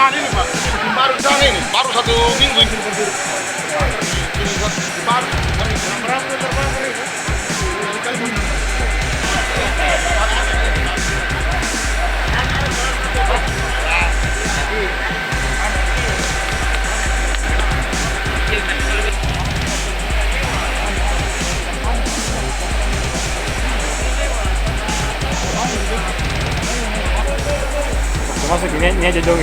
Jangan ini Pak, baru sana ini, baru 1 minggu ini. Baru, berapa terbang ini? Masuk ini aja dong.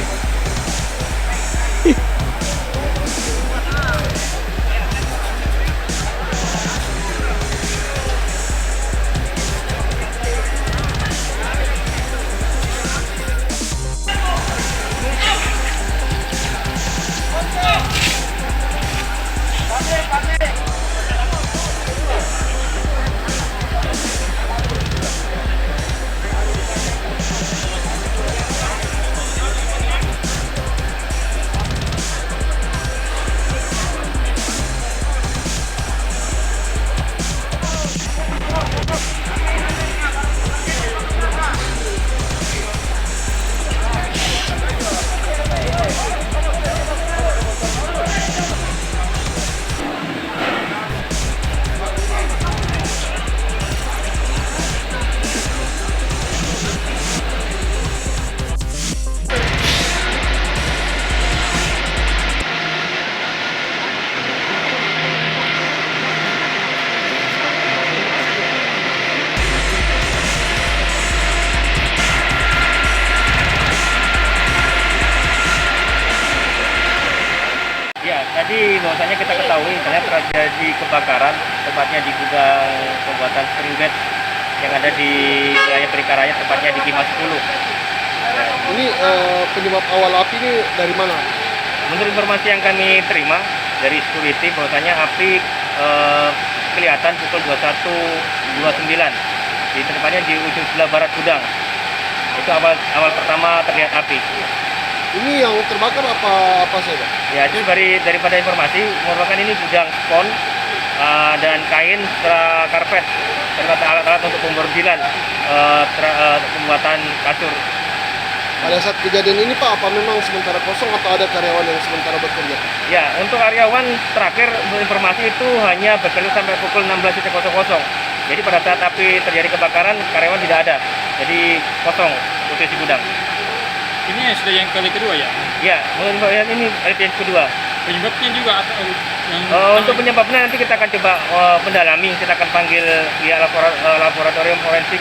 Ya, tadi bahwasanya kita ketahui ternyata terjadi kebakaran tepatnya di gudang pembuatan spring bed yang ada di wilayah Pelita, tepatnya di Kimas 10. Ya. Ini penyebab awal api ini dari mana? Menurut informasi yang kami terima dari security bahwasanya api kelihatan pukul 21.29 di tempatnya di ujung sebelah barat gudang. Itu awal pertama terlihat api. Ini yang terbakar apa saja? Ya, itu daripada informasi merupakan ini gudang spon dan kain serta karpet serta alat-alat untuk pembordilan pembuatan kasur. Pada saat kejadian ini Pak, apa memang sementara kosong atau ada karyawan yang sementara bekerja? Ya, untuk karyawan terakhir informasi itu hanya bekerja sampai pukul 16.00. Jadi pada saat api terjadi kebakaran, karyawan tidak ada. Jadi kosong posisi gudang. Ini sudah yang kali kedua ya? Ya, menurut ini yang kedua. Penyebabnya juga atau yang Untuk penyebabnya nanti kita akan coba pendalami, kita akan panggil pihak laboratorium forensik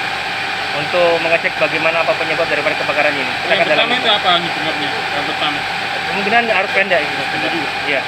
untuk mengecek bagaimana apa penyebab daripada kebakaran ini. Kita yang akan pertama dalami. itu apa penyebabnya? Yang pertama. Kemungkinan arus pendek. Pendek juga. Iya.